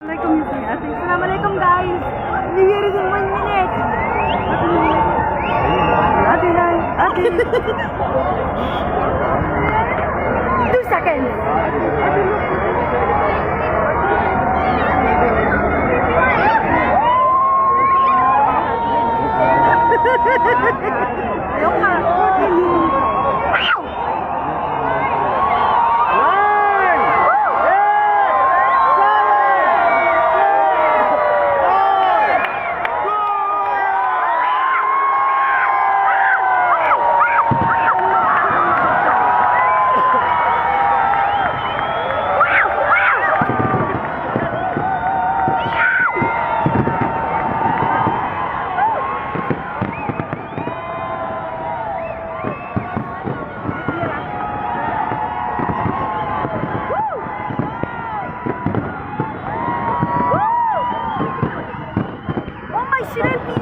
Assalamualaikum guys. New Year is in 1 minute. Ate, hi. Ate. 2 seconds. Ayaw nga.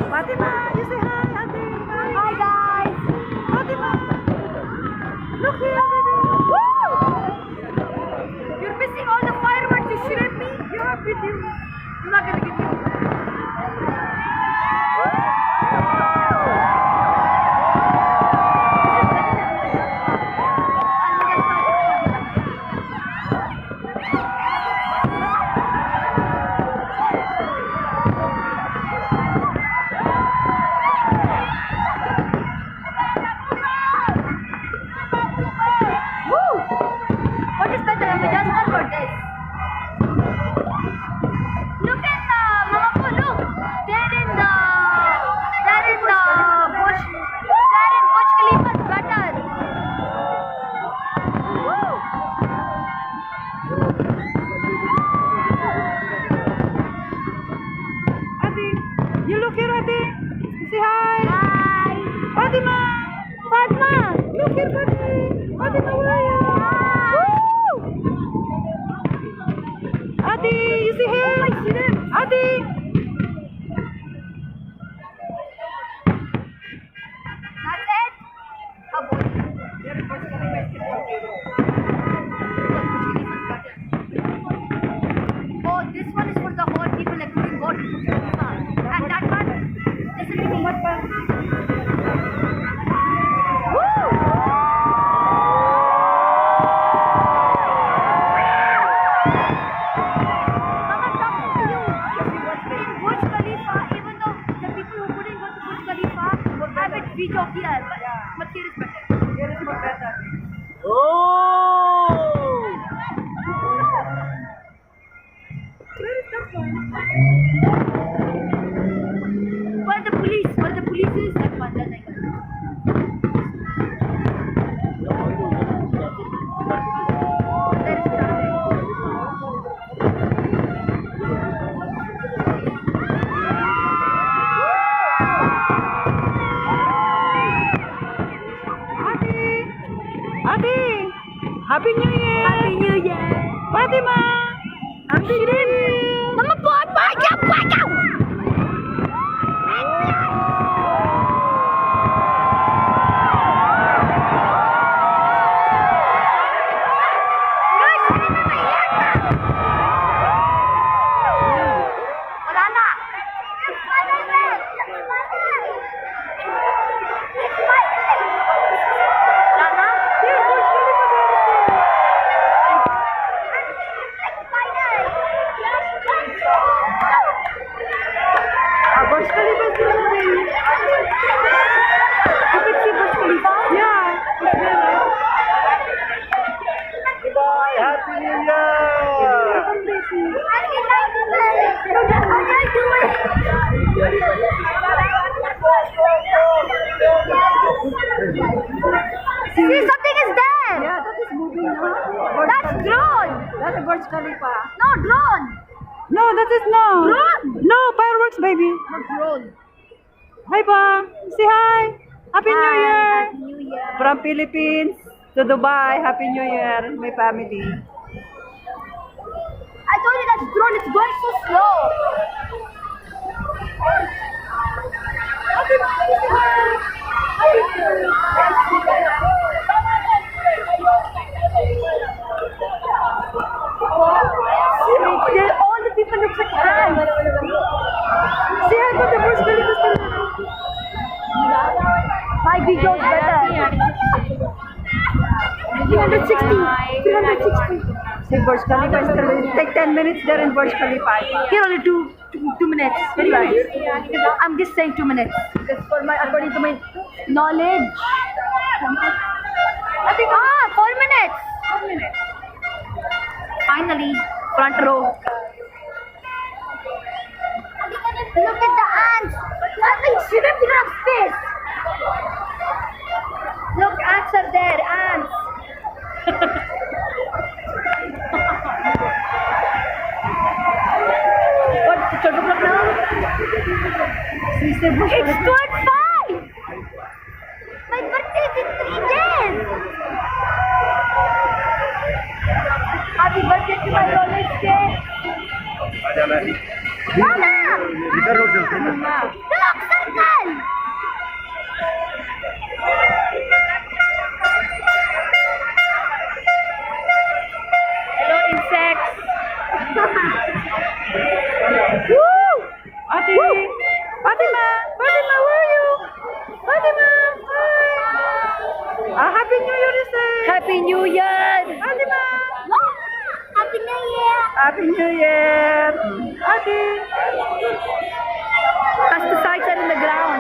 Fatima, you say hi, Ate. Hi guys. Fatima. Look here, baby. Woo! You're missing all the fireworks. You shouldn't be. You're with you. I'm not gonna get you. Say hi. Hi. Fatima. Fatima. Look here, Fatima. Fatima, where are you? Woo! Adi, you see him? I see them. Adi. That's it. Oh, this one is for the whole people like who can go to and that one. Video here, but here is better. Here is more better. Oh! Where is that one? Where the police? Where the police is that one? That I got. There is traffic. Adi, Happy New Year! Happy New Year! Fatima! Happy New Year! Mama buat baca baca! See, something is there. Yeah, that is moving now. That's drone. That's a Burj Khalifa. No, drone. No, that is no. Drone. No, fireworks, baby. No, drone. Hi, Pa. Say hi. Happy New Year. Happy New Year. From Philippines to Dubai. Happy New Year, my family. I told you that's drone. It's going so slow. All the people look Burj Khalifa. Take 10 minutes there in Burj Khalifa. Here only two minutes. Very nice. I'm just saying 2 minutes. That's for my according to my knowledge. I think 4 minutes. 4 minutes. Finally, front row. Look at the ants. Nothing shouldn't have space. Look, ants are there. Ants. What? It's 12 o'clock now? Sister Bush. It's 12:05. My birthday is in 3 days. Happy birthday to my roller skate. Mama! Look, circle! Hello, insects. Woo! Ate! Fatima! Fatima, where are you? Fatima! Hi! Happy New Year, sister! Happy New Year! Fatima! Happy New Year! Happy New Year! Ate! Pesticides are in the ground.